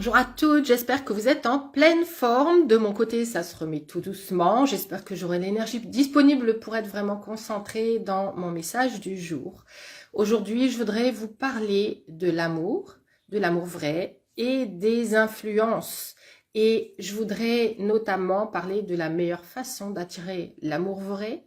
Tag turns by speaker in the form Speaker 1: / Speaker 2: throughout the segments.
Speaker 1: Bonjour à toutes, j'espère que vous êtes en pleine forme. De mon côté, ça se remet tout doucement. J'espère que j'aurai l'énergie disponible pour être vraiment concentrée dans mon message du jour. Aujourd'hui, je voudrais vous parler de l'amour vrai et des influences. Et je voudrais notamment parler de la meilleure façon d'attirer l'amour vrai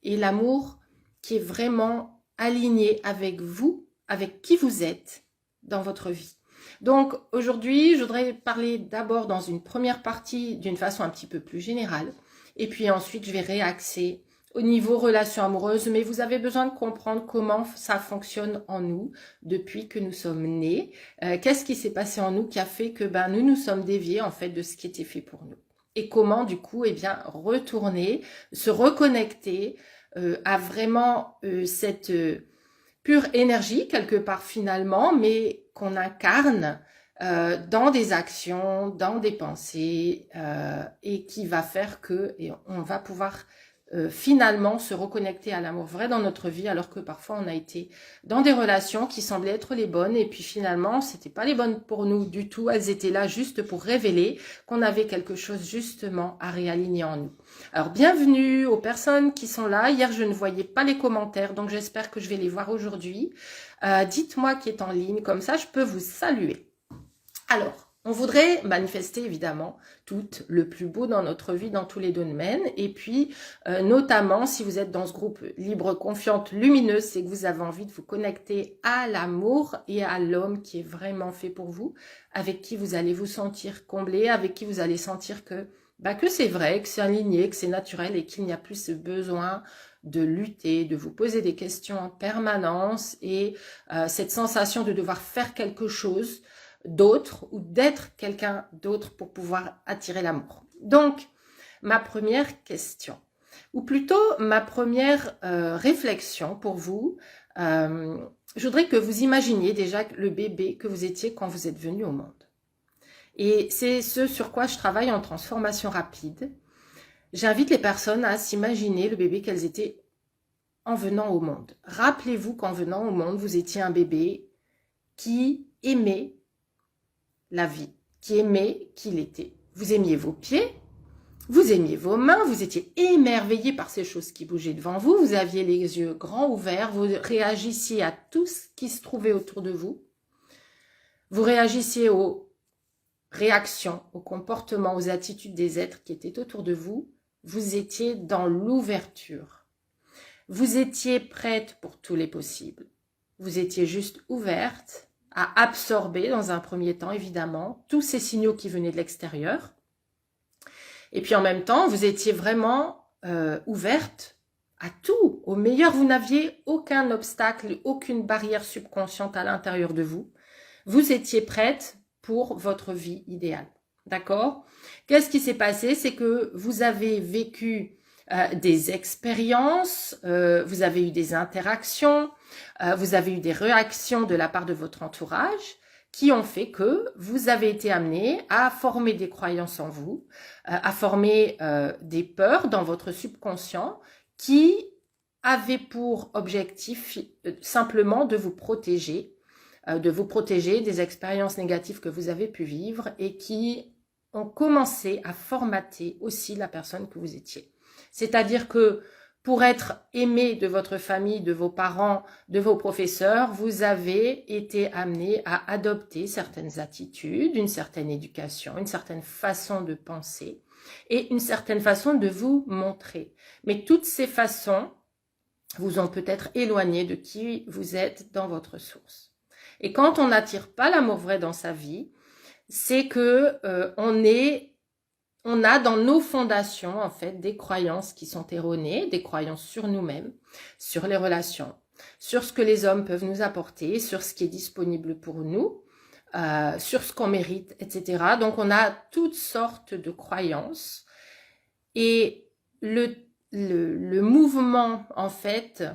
Speaker 1: et l'amour qui est vraiment aligné avec vous, avec qui vous êtes dans votre vie. Donc aujourd'hui, je voudrais parler d'abord dans une première partie d'une façon un petit peu plus générale. Et puis ensuite, je vais réaxer au niveau relations amoureuses. Mais vous avez besoin de comprendre comment ça fonctionne en nous depuis que nous sommes nés. Qu'est-ce qui s'est passé en nous qui a fait que nous nous sommes déviés en fait de ce qui était fait pour nous. Et comment du coup, retourner, se reconnecter à vraiment cette pure énergie quelque part finalement, mais qu'on incarne dans des actions, dans des pensées, et qui va faire que on va pouvoir finalement se reconnecter à l'amour vrai dans notre vie, alors que parfois on a été dans des relations qui semblaient être les bonnes, et puis finalement c'était pas les bonnes pour nous du tout, elles étaient là juste pour révéler qu'on avait quelque chose justement à réaligner en nous. Alors bienvenue aux personnes qui sont là. Hier je ne voyais pas les commentaires, donc j'espère que je vais les voir aujourd'hui. Dites-moi qui est en ligne, comme ça je peux vous saluer. Alors, on voudrait manifester évidemment tout le plus beau dans notre vie, dans tous les domaines. Et puis, notamment, si vous êtes dans ce groupe Libre, Confiante, Lumineuse, c'est que vous avez envie de vous connecter à l'amour et à l'homme qui est vraiment fait pour vous, avec qui vous allez vous sentir comblé, avec qui vous allez sentir que c'est vrai, que c'est aligné, que c'est naturel et qu'il n'y a plus ce besoin de lutter, de vous poser des questions en permanence et cette sensation de devoir faire quelque chose d'autre ou d'être quelqu'un d'autre pour pouvoir attirer l'amour. Donc, ma première question, ou plutôt ma première réflexion pour vous, je voudrais que vous imaginiez déjà le bébé que vous étiez quand vous êtes venu au monde. Et c'est ce sur quoi je travaille en transformation rapide. J'invite les personnes à s'imaginer le bébé qu'elles étaient en venant au monde. Rappelez-vous qu'en venant au monde, vous étiez un bébé qui aimait la vie, qui aimait qui il était. Vous aimiez vos pieds, vous aimiez vos mains, vous étiez émerveillé par ces choses qui bougeaient devant vous, vous aviez les yeux grands ouverts, vous réagissiez à tout ce qui se trouvait autour de vous, vous réagissiez aux réactions, aux comportements, aux attitudes des êtres qui étaient autour de vous, vous étiez dans l'ouverture. Vous étiez prête pour tous les possibles. Vous étiez juste ouverte à absorber dans un premier temps, évidemment, tous ces signaux qui venaient de l'extérieur. Et puis en même temps, vous étiez vraiment ouverte à tout. Au meilleur, vous n'aviez aucun obstacle, aucune barrière subconsciente à l'intérieur de vous. Vous étiez prête pour votre vie idéale. D'accord? Qu'est-ce qui s'est passé? C'est que vous avez vécu des expériences, vous avez eu des interactions, vous avez eu des réactions de la part de votre entourage qui ont fait que vous avez été amené à former des croyances en vous, à former des peurs dans votre subconscient qui avaient pour objectif simplement de vous protéger des expériences négatives que vous avez pu vivre et qui ont commencé à formater aussi la personne que vous étiez. C'est-à-dire que pour être aimé de votre famille, de vos parents, de vos professeurs, vous avez été amené à adopter certaines attitudes, une certaine éducation, une certaine façon de penser et une certaine façon de vous montrer. Mais toutes ces façons vous ont peut-être éloigné de qui vous êtes dans votre source. Et quand on n'attire pas l'amour vrai dans sa vie, c'est que on a dans nos fondations en fait des croyances qui sont erronées, des croyances sur nous-mêmes, sur les relations, sur ce que les hommes peuvent nous apporter, sur ce qui est disponible pour nous, sur ce qu'on mérite, etc. Donc on a toutes sortes de croyances et le mouvement en fait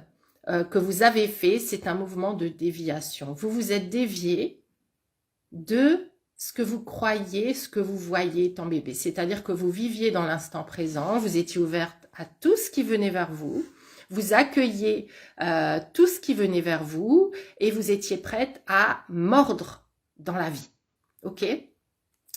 Speaker 1: que vous avez fait, c'est un mouvement de déviation. Vous vous êtes dévié de ce que vous croyez, ce que vous voyez étant bébé. C'est-à-dire que vous viviez dans l'instant présent, vous étiez ouverte à tout ce qui venait vers vous, vous accueilliez tout ce qui venait vers vous et vous étiez prête à mordre dans la vie. Ok ?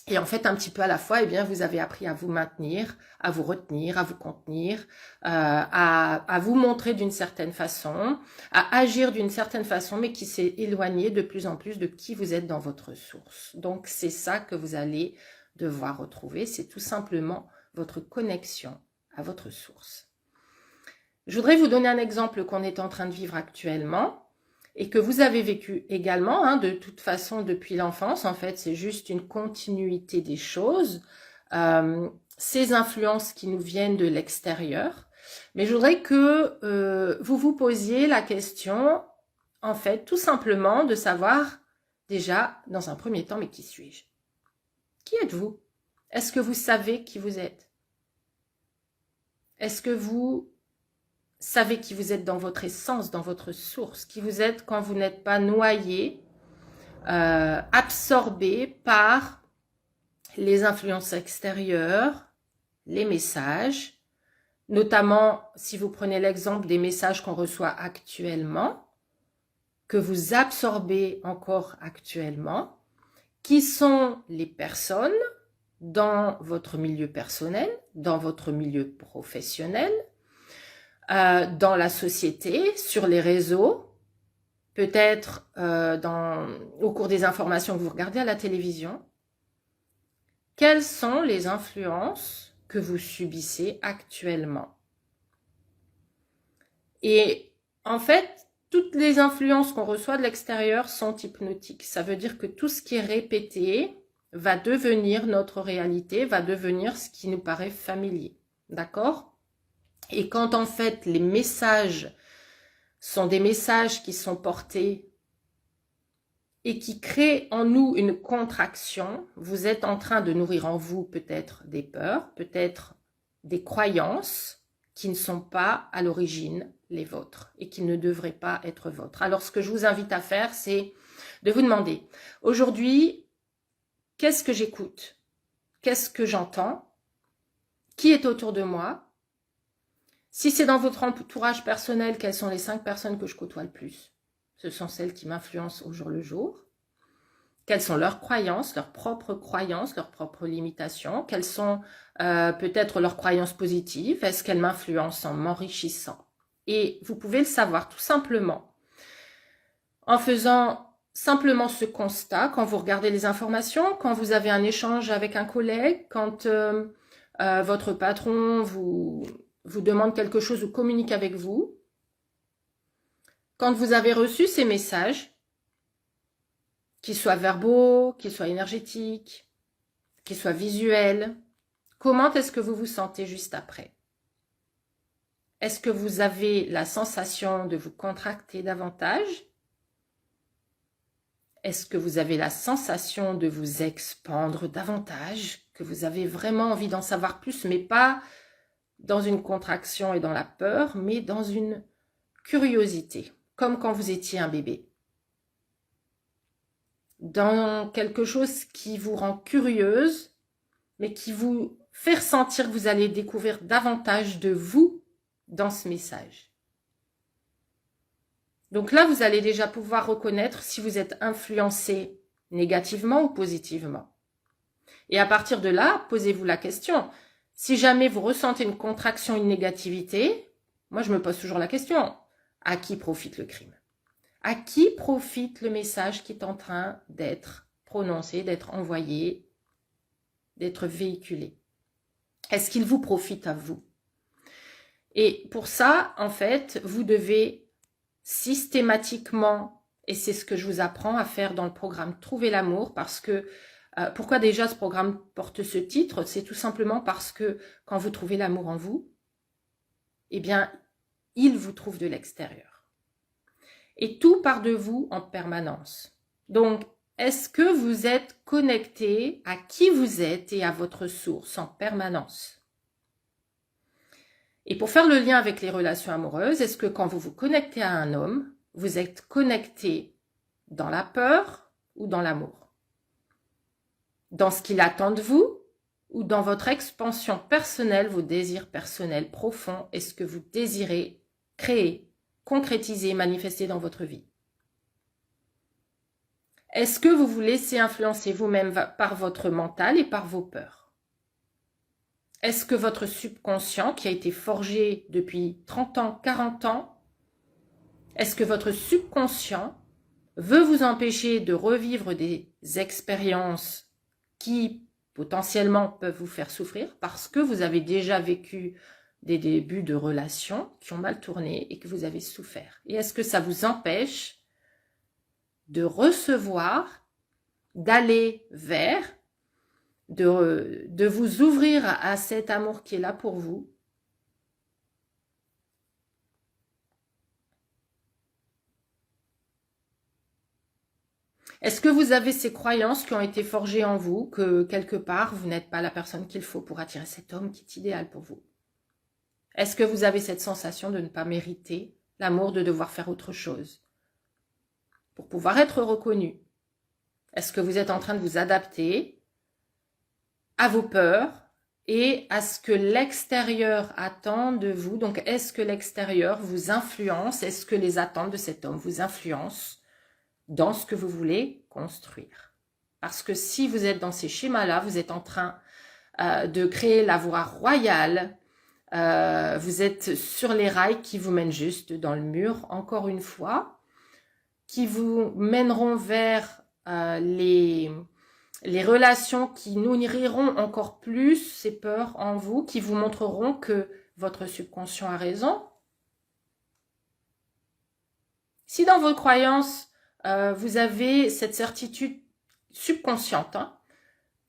Speaker 1: Et en fait, un petit peu à la fois, eh bien, vous avez appris à vous maintenir, à vous retenir, à vous contenir, à vous montrer d'une certaine façon, à agir d'une certaine façon, mais qui s'est éloigné de plus en plus de qui vous êtes dans votre source. Donc, c'est ça que vous allez devoir retrouver, c'est tout simplement votre connexion à votre source. Je voudrais vous donner un exemple qu'on est en train de vivre actuellement, et que vous avez vécu également, hein, de toute façon depuis l'enfance. En fait, c'est juste une continuité des choses, ces influences qui nous viennent de l'extérieur. Mais je voudrais que vous vous posiez la question, en fait, tout simplement de savoir déjà, dans un premier temps, mais qui suis-je? Qui êtes-vous? Est-ce que vous savez qui vous êtes? Est-ce que vous savez qui vous êtes dans votre essence, dans votre source, qui vous êtes quand vous n'êtes pas noyé, absorbé par les influences extérieures, les messages, notamment si vous prenez l'exemple des messages qu'on reçoit actuellement, que vous absorbez encore actuellement, qui sont les personnes dans votre milieu personnel, dans votre milieu professionnel, dans la société, sur les réseaux, peut-être au cours des informations que vous regardez à la télévision. Quelles sont les influences que vous subissez actuellement? Et en fait, toutes les influences qu'on reçoit de l'extérieur sont hypnotiques. Ça veut dire que tout ce qui est répété va devenir notre réalité, va devenir ce qui nous paraît familier. D'accord ? Et quand en fait les messages sont des messages qui sont portés et qui créent en nous une contraction, vous êtes en train de nourrir en vous peut-être des peurs, peut-être des croyances qui ne sont pas à l'origine les vôtres et qui ne devraient pas être vôtres. Alors ce que je vous invite à faire, c'est de vous demander, aujourd'hui, qu'est-ce que j'écoute? Qu'est-ce que j'entends? Qui est autour de moi? Si c'est dans votre entourage personnel, quelles sont les 5 personnes que je côtoie le plus? Ce sont celles qui m'influencent au jour le jour. Quelles sont leurs croyances, leurs propres limitations? Quelles sont peut-être leurs croyances positives? Est-ce qu'elles m'influencent en m'enrichissant? Et vous pouvez le savoir tout simplement en faisant simplement ce constat quand vous regardez les informations, quand vous avez un échange avec un collègue, quand votre patron vous demande quelque chose ou communique avec vous, quand vous avez reçu ces messages, qu'ils soient verbaux, qu'ils soient énergétiques, qu'ils soient visuels, comment est-ce que vous vous sentez juste après? Est-ce que vous avez la sensation de vous contracter davantage? Est-ce que vous avez la sensation de vous expandre davantage? Que vous avez vraiment envie d'en savoir plus, mais pas dans une contraction et dans la peur, mais dans une curiosité, comme quand vous étiez un bébé. Dans quelque chose qui vous rend curieuse, mais qui vous fait ressentir que vous allez découvrir davantage de vous dans ce message. Donc là, vous allez déjà pouvoir reconnaître si vous êtes influencé négativement ou positivement. Et à partir de là, posez-vous la question. Si jamais vous ressentez une contraction, une négativité, moi je me pose toujours la question, à qui profite le crime? À qui profite le message qui est en train d'être prononcé, d'être envoyé, d'être véhiculé? Est-ce qu'il vous profite à vous? Et pour ça, en fait, vous devez systématiquement, et c'est ce que je vous apprends à faire dans le programme Trouver l'amour, parce que pourquoi déjà ce programme porte ce titre? C'est tout simplement parce que quand vous trouvez l'amour en vous, eh bien, il vous trouve de l'extérieur. Et tout part de vous en permanence. Donc, est-ce que vous êtes connecté à qui vous êtes et à votre source en permanence? Et pour faire le lien avec les relations amoureuses, est-ce que quand vous vous connectez à un homme, vous êtes connecté dans la peur ou dans l'amour? Dans ce qu'il attend de vous ou dans votre expansion personnelle, vos désirs personnels profonds, est-ce que vous désirez créer, concrétiser, manifester dans votre vie? Est-ce que vous vous laissez influencer vous-même par votre mental et par vos peurs? Est-ce que votre subconscient, qui a été forgé depuis 30 ans, 40 ans, est-ce que votre subconscient veut vous empêcher de revivre des expériences qui potentiellement peuvent vous faire souffrir parce que vous avez déjà vécu des débuts de relations qui ont mal tourné et que vous avez souffert? Et est-ce que ça vous empêche de recevoir, d'aller vers, de vous ouvrir à cet amour qui est là pour vous? Est-ce que vous avez ces croyances qui ont été forgées en vous, que quelque part, vous n'êtes pas la personne qu'il faut pour attirer cet homme qui est idéal pour vous? Est-ce que vous avez cette sensation de ne pas mériter l'amour, de devoir faire autre chose pour pouvoir être reconnu? Est-ce que vous êtes en train de vous adapter à vos peurs et à ce que l'extérieur attend de vous? Donc, est-ce que l'extérieur vous influence? Est-ce que les attentes de cet homme vous influencent dans ce que vous voulez construire? Parce que si vous êtes dans ces schémas-là, vous êtes en train de créer la voie royale. Vous êtes sur les rails qui vous mènent juste dans le mur, encore une fois, qui vous mèneront vers les relations qui nourriront encore plus ces peurs en vous, qui vous montreront que votre subconscient a raison. Si dans vos croyances, vous avez cette certitude subconsciente,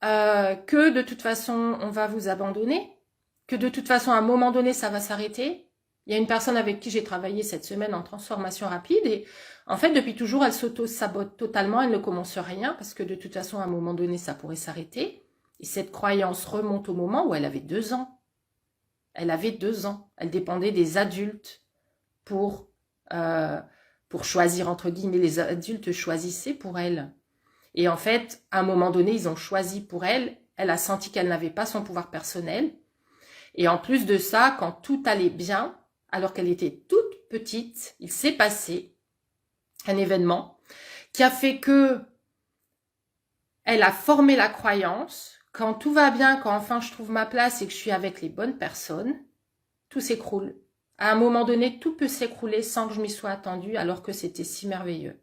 Speaker 1: que de toute façon, on va vous abandonner, que de toute façon, à un moment donné, ça va s'arrêter. Il y a une personne avec qui j'ai travaillé cette semaine en transformation rapide et en fait, depuis toujours, elle s'auto-sabote totalement, elle ne commence rien parce que de toute façon, à un moment donné, ça pourrait s'arrêter. Et cette croyance remonte au moment où elle avait 2 ans. Elle avait 2 ans. Elle dépendait des adultes pour choisir, entre guillemets, les adultes choisissaient pour elle. Et en fait, à un moment donné, ils ont choisi pour elle. Elle a senti qu'elle n'avait pas son pouvoir personnel. Et en plus de ça, quand tout allait bien, alors qu'elle était toute petite, il s'est passé un événement qui a fait que elle a formé la croyance. Quand tout va bien, quand enfin je trouve ma place et que je suis avec les bonnes personnes, tout s'écroule. À un moment donné, tout peut s'écrouler sans que je m'y sois attendue, alors que c'était si merveilleux.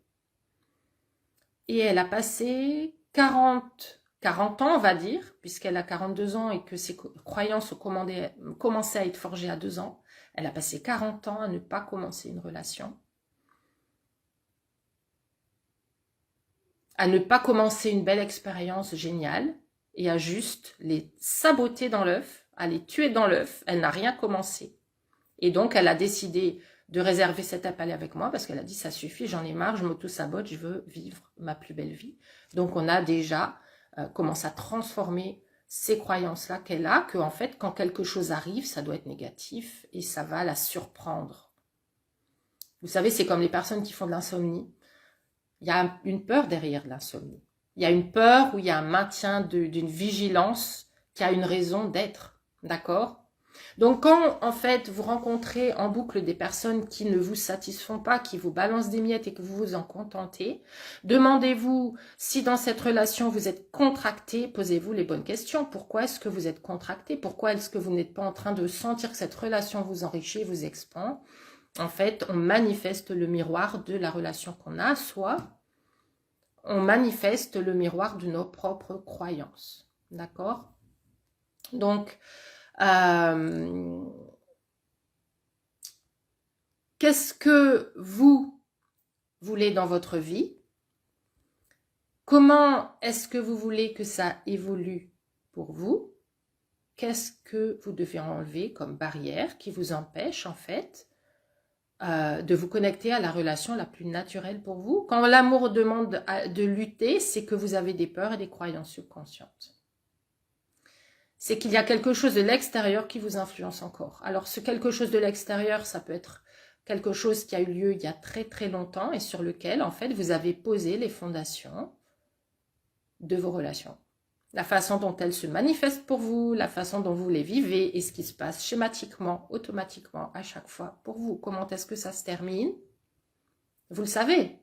Speaker 1: Et elle a passé 40 ans, on va dire, puisqu'elle a 42 ans et que ses croyances ont commencé à être forgées à 2 ans. Elle a passé 40 ans à ne pas commencer une relation. À ne pas commencer une belle expérience géniale et à juste les saboter dans l'œuf, à les tuer dans l'œuf. Elle n'a rien commencé. Et donc, elle a décidé de réserver cet appel avec moi parce qu'elle a dit ça suffit, j'en ai marre, je m'auto-sabote, je veux vivre ma plus belle vie. Donc, on a déjà commencé à transformer ces croyances-là qu'elle a, que en fait, quand quelque chose arrive, ça doit être négatif et ça va la surprendre. Vous savez, c'est comme les personnes qui font de l'insomnie. Il y a une peur derrière l'insomnie. Il y a une peur où il y a un maintien d'une vigilance qui a une raison d'être. D'accord ? Donc, quand, en fait, vous rencontrez en boucle des personnes qui ne vous satisfont pas, qui vous balancent des miettes et que vous vous en contentez, demandez-vous si dans cette relation vous êtes contracté, posez-vous les bonnes questions. Pourquoi est-ce que vous êtes contracté? Pourquoi est-ce que vous n'êtes pas en train de sentir que cette relation vous enrichit, vous expand? En fait, on manifeste le miroir de la relation qu'on a, soit on manifeste le miroir de nos propres croyances. D'accord? Donc, qu'est-ce que vous voulez dans votre vie? Comment est-ce que vous voulez que ça évolue pour vous? Qu'est-ce que vous devez enlever comme barrière qui vous empêche en fait de vous connecter à la relation la plus naturelle pour vous? Quand l'amour demande de lutter, c'est que vous avez des peurs et des croyances subconscientes. C'est qu'il y a quelque chose de l'extérieur qui vous influence encore. Alors, ce quelque chose de l'extérieur, ça peut être quelque chose qui a eu lieu il y a très très longtemps et sur lequel, en fait, vous avez posé les fondations de vos relations. La façon dont elles se manifestent pour vous, la façon dont vous les vivez et ce qui se passe schématiquement, automatiquement, à chaque fois pour vous. Comment est-ce que ça se termine? Vous le savez.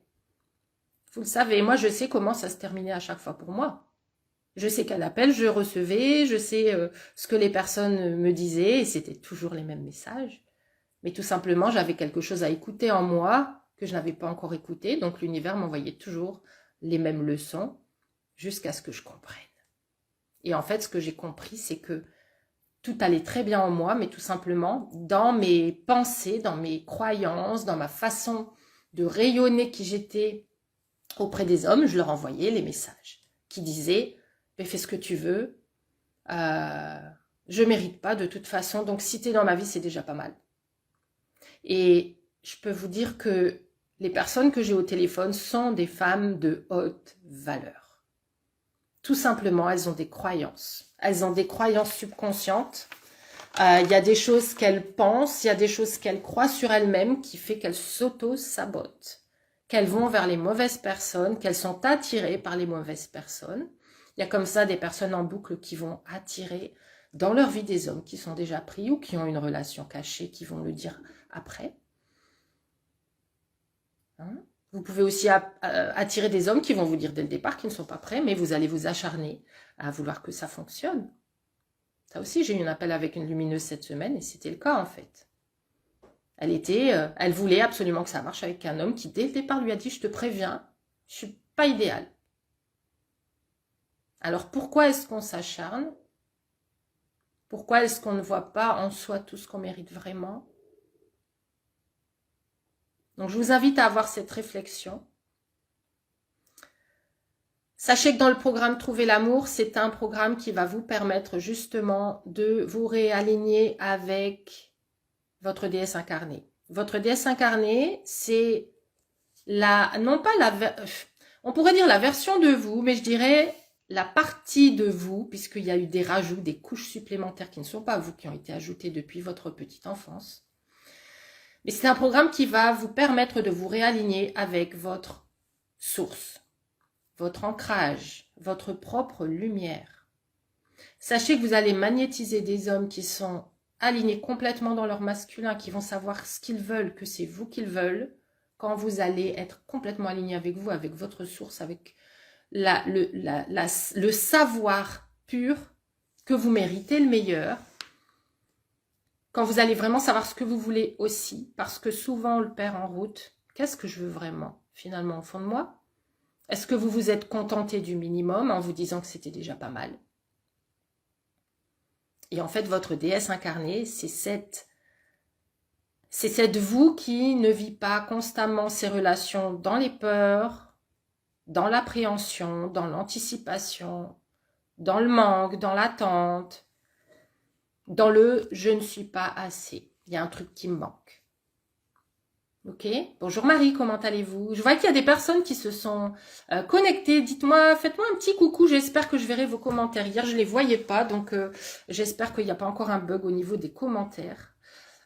Speaker 1: Vous le savez, moi je sais comment ça se terminait à chaque fois pour moi. Je sais quel appel je recevais, je sais ce que les personnes me disaient, et c'était toujours les mêmes messages. Mais tout simplement, j'avais quelque chose à écouter en moi que je n'avais pas encore écouté, donc l'univers m'envoyait toujours les mêmes leçons jusqu'à ce que je comprenne. Et en fait, ce que j'ai compris, c'est que tout allait très bien en moi, mais tout simplement, dans mes pensées, dans mes croyances, dans ma façon de rayonner qui j'étais auprès des hommes, je leur envoyais les messages qui disaient « fais ce que tu veux, je ne mérite pas de toute façon, donc si tu es dans ma vie, c'est déjà pas mal. » Et je peux vous dire que les personnes que j'ai au téléphone sont des femmes de haute valeur. Tout simplement, elles ont des croyances. Elles ont des croyances subconscientes. Il y a des choses qu'elles pensent, il y a des choses qu'elles croient sur elles-mêmes qui fait qu'elles s'auto-sabotent, qu'elles vont vers les mauvaises personnes, qu'elles sont attirées par les mauvaises personnes. Il y a comme ça des personnes en boucle qui vont attirer dans leur vie des hommes qui sont déjà pris ou qui ont une relation cachée, qui vont le dire après. Hein? Vous pouvez aussi attirer des hommes qui vont vous dire dès le départ qu'ils ne sont pas prêts, mais vous allez vous acharner à vouloir que ça fonctionne. Ça aussi, j'ai eu un appel avec une lumineuse cette semaine et c'était le cas en fait. Elle voulait absolument que ça marche avec un homme qui dès le départ lui a dit « je te préviens, je suis pas idéal ». Alors pourquoi est-ce qu'on s'acharne? Pourquoi est-ce qu'on ne voit pas en soi tout ce qu'on mérite vraiment? Donc je vous invite à avoir cette réflexion. Sachez que dans le programme Trouver l'amour, c'est un programme qui va vous permettre justement de vous réaligner avec votre déesse incarnée. Votre déesse incarnée, c'est on pourrait dire la version de vous, mais je dirais la partie de vous, puisqu'il y a eu des rajouts, des couches supplémentaires qui ne sont pas vous, qui ont été ajoutées depuis votre petite enfance. Mais c'est un programme qui va vous permettre de vous réaligner avec votre source, votre ancrage, votre propre lumière. Sachez que vous allez magnétiser des hommes qui sont alignés complètement dans leur masculin, qui vont savoir ce qu'ils veulent, que c'est vous qu'ils veulent, quand vous allez être complètement aligné avec vous, avec votre source, avec le savoir pur, que vous méritez le meilleur, quand vous allez vraiment savoir ce que vous voulez aussi, parce que souvent on le perd en route. Qu'est-ce que je veux vraiment, finalement, au fond de moi? Est-ce que vous vous êtes contenté du minimum en vous disant que c'était déjà pas mal? Et en fait, votre déesse incarnée, c'est cette vous qui ne vit pas constamment ses relations dans les peurs, dans l'appréhension, dans l'anticipation, dans le manque, dans l'attente, dans le « je ne suis pas assez ». Il y a un truc qui me manque. Ok, bonjour Marie, comment allez-vous? Je vois qu'il y a des personnes qui se sont connectées. Dites-moi, faites-moi un petit coucou, j'espère que je verrai vos commentaires. Hier, je ne les voyais pas, donc j'espère qu'il n'y a pas encore un bug au niveau des commentaires.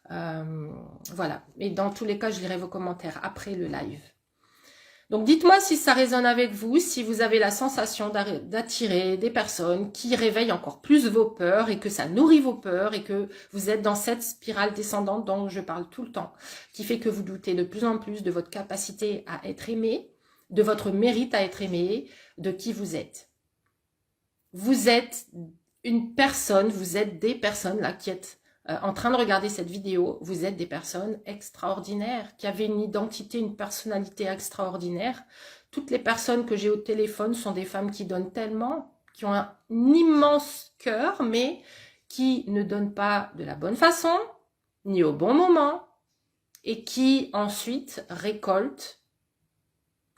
Speaker 1: Voilà, mais dans tous les cas, je lirai vos commentaires après le live. Donc dites-moi si ça résonne avec vous, si vous avez la sensation d'attirer des personnes qui réveillent encore plus vos peurs et que ça nourrit vos peurs et que vous êtes dans cette spirale descendante dont je parle tout le temps, qui fait que vous doutez de plus en plus de votre capacité à être aimé, de votre mérite à être aimé, de qui vous êtes. Vous êtes une personne, vous êtes des personnes là qui êtes en train de regarder cette vidéo, vous êtes des personnes extraordinaires, qui avaient une identité, une personnalité extraordinaire. Toutes les personnes que j'ai au téléphone sont des femmes qui donnent tellement, qui ont un immense cœur, mais qui ne donnent pas de la bonne façon, ni au bon moment, et qui ensuite récoltent.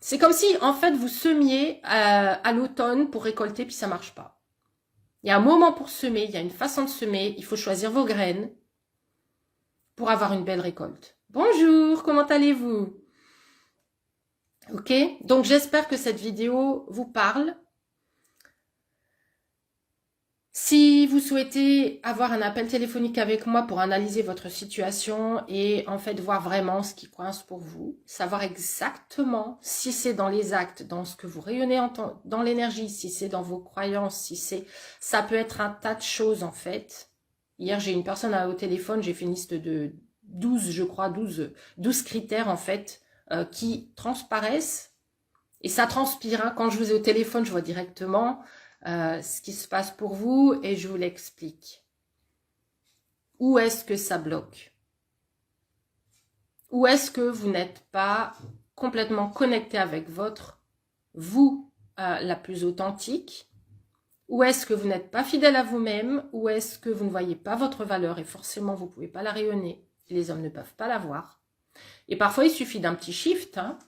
Speaker 1: C'est comme si, en fait, vous semiez à l'automne pour récolter, puis ça marche pas. Il y a un moment pour semer, il y a une façon de semer, il faut choisir vos graines pour avoir une belle récolte. Bonjour, comment allez-vous? Ok, donc j'espère que cette vidéo vous parle. Si vous souhaitez avoir un appel téléphonique avec moi pour analyser votre situation et en fait voir vraiment ce qui coince pour vous, savoir exactement si c'est dans les actes, dans ce que vous rayonnez dans l'énergie, si c'est dans vos croyances, ça peut être un tas de choses en fait. Hier j'ai une personne au téléphone, j'ai fait une liste de 12, je crois, 12 critères en fait qui transparaissent Et ça transpire, hein. Quand je vous ai au téléphone, je vois directement ce qui se passe pour vous et je vous l'explique. Où est-ce que ça bloque? Où est-ce que vous n'êtes pas complètement connecté avec votre vous la plus authentique? Où est-ce que vous n'êtes pas fidèle à vous-même? Où est-ce que vous ne voyez pas votre valeur et forcément vous ne pouvez pas la rayonner? Les hommes ne peuvent pas la voir. Et parfois il suffit d'un petit shift, hein.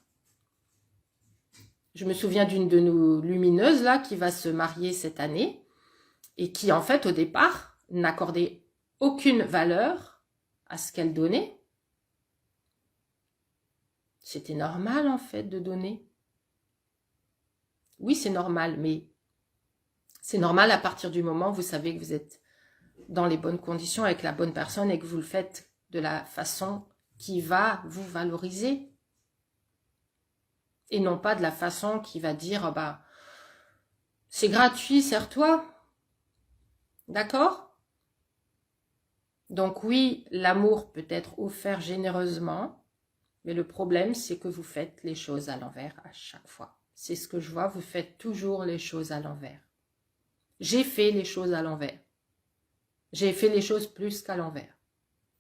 Speaker 1: Je me souviens d'une de nos lumineuses là qui va se marier cette année et qui en fait au départ n'accordait aucune valeur à ce qu'elle donnait. C'était normal en fait de donner. Oui, c'est normal, mais c'est normal à partir du moment où vous savez que vous êtes dans les bonnes conditions avec la bonne personne et que vous le faites de la façon qui va vous valoriser. Et non pas de la façon qui va dire, bah, c'est gratuit, sers-toi. D'accord? Donc oui, l'amour peut être offert généreusement, mais le problème, c'est que vous faites les choses à l'envers à chaque fois. C'est ce que je vois, vous faites toujours les choses à l'envers. J'ai fait les choses à l'envers. J'ai fait les choses plus qu'à l'envers.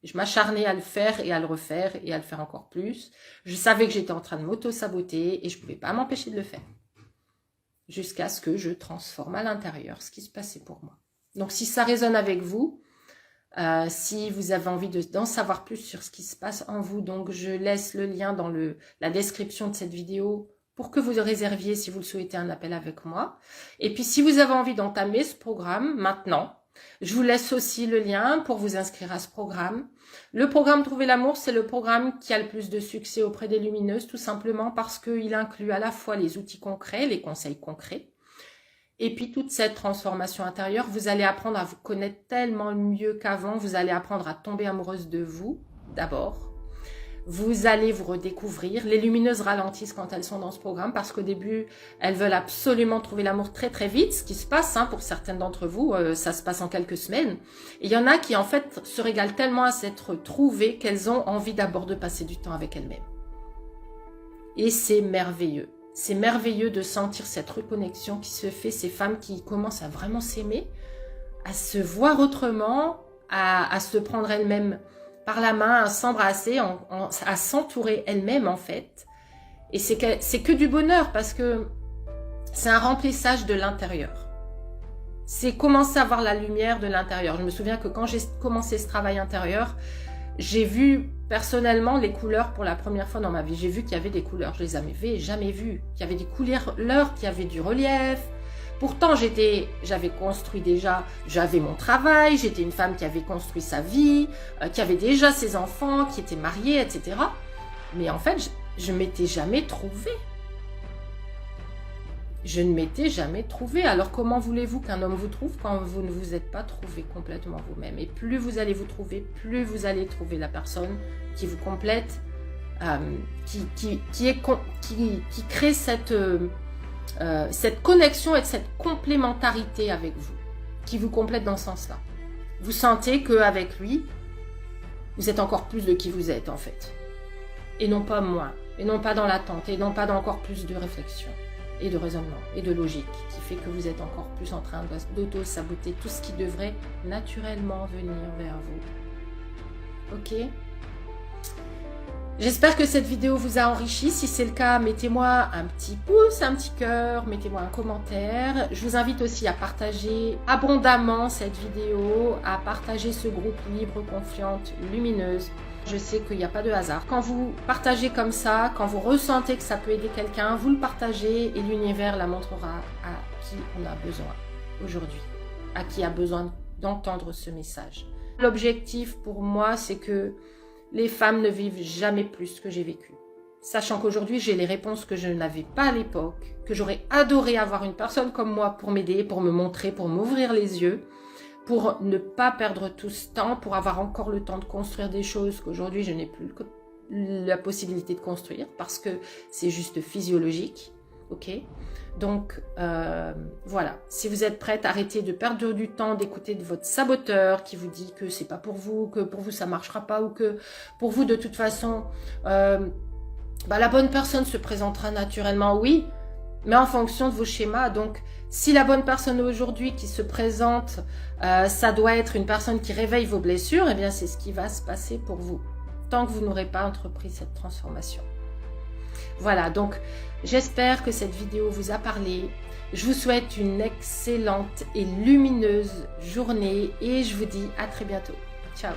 Speaker 1: Je m'acharnais à le faire et à le refaire et à le faire encore plus. Je savais que j'étais en train de m'auto-saboter et je ne pouvais pas m'empêcher de le faire. Jusqu'à ce que je transforme à l'intérieur ce qui se passait pour moi. Donc si ça résonne avec vous, si vous avez envie d'en savoir plus sur ce qui se passe en vous, donc je laisse le lien dans la description de cette vidéo pour que vous réserviez, si vous le souhaitez, un appel avec moi. Et puis si vous avez envie d'entamer ce programme maintenant, je vous laisse aussi le lien pour vous inscrire à ce programme. Le programme Trouver l'amour, c'est le programme qui a le plus de succès auprès des lumineuses, tout simplement parce qu'il inclut à la fois les outils concrets, les conseils concrets, et puis toute cette transformation intérieure. Vous allez apprendre à vous connaître tellement mieux qu'avant, vous allez apprendre à tomber amoureuse de vous, d'abord. Vous allez vous redécouvrir. Les lumineuses ralentissent quand elles sont dans ce programme parce qu'au début, elles veulent absolument trouver l'amour très très vite, ce qui se passe hein, pour certaines d'entre vous, ça se passe en quelques semaines. Et il y en a qui en fait se régalent tellement à s'être trouvées qu'elles ont envie d'abord de passer du temps avec elles-mêmes. Et c'est merveilleux. C'est merveilleux de sentir cette reconnexion qui se fait, ces femmes qui commencent à vraiment s'aimer, à se voir autrement, à se prendre elles-mêmes par la main, à s'embrasser, à s'entourer elle-même en fait. Et c'est que du bonheur parce que c'est un remplissage de l'intérieur. C'est commencer à voir la lumière de l'intérieur. Je me souviens que quand j'ai commencé ce travail intérieur, j'ai vu personnellement les couleurs pour la première fois dans ma vie. J'ai vu qu'il y avait des couleurs, je les avais jamais vues. Qu'il y avait des couleurs, qu'il y avait du relief. Pourtant, j'avais construit déjà, j'avais mon travail, j'étais une femme qui avait construit sa vie, qui avait déjà ses enfants, qui était mariée, etc. Mais en fait, je ne m'étais jamais trouvée. Je ne m'étais jamais trouvée. Alors comment voulez-vous qu'un homme vous trouve quand vous ne vous êtes pas trouvé complètement vous-même? Et plus vous allez vous trouver, plus vous allez trouver la personne qui vous complète, qui crée cette connexion et cette complémentarité avec vous, qui vous complète dans ce sens-là. Vous sentez qu'avec lui, vous êtes encore plus de qui vous êtes en fait. Et non pas moins, et non pas dans l'attente, et non pas dans encore plus de réflexion, et de raisonnement, et de logique, qui fait que vous êtes encore plus en train d'auto-saboter tout ce qui devrait naturellement venir vers vous. Ok ? J'espère que cette vidéo vous a enrichi. Si c'est le cas, mettez-moi un petit pouce, un petit cœur, mettez-moi un commentaire. Je vous invite aussi à partager abondamment cette vidéo, à partager ce groupe Libre, Confiante, Lumineuse. Je sais qu'il n'y a pas de hasard. Quand vous partagez comme ça, quand vous ressentez que ça peut aider quelqu'un, vous le partagez et l'univers la montrera à qui on a besoin aujourd'hui, à qui a besoin d'entendre ce message. L'objectif pour moi, c'est que les femmes ne vivent jamais plus ce que j'ai vécu. Sachant qu'aujourd'hui, j'ai les réponses que je n'avais pas à l'époque, que j'aurais adoré avoir une personne comme moi pour m'aider, pour me montrer, pour m'ouvrir les yeux, pour ne pas perdre tout ce temps, pour avoir encore le temps de construire des choses qu'aujourd'hui, je n'ai plus la possibilité de construire parce que c'est juste physiologique. Ok ? Donc, voilà. Si vous êtes prête, arrêtez de perdre du temps d'écouter de votre saboteur qui vous dit que c'est pas pour vous, que pour vous ça marchera pas ou que pour vous de toute façon, la bonne personne se présentera naturellement. Oui, mais en fonction de vos schémas. Donc, si la bonne personne aujourd'hui qui se présente, ça doit être une personne qui réveille vos blessures, eh bien, c'est ce qui va se passer pour vous, tant que vous n'aurez pas entrepris cette transformation. Voilà, donc, j'espère que cette vidéo vous a parlé. Je vous souhaite une excellente et lumineuse journée et je vous dis à très bientôt. Ciao!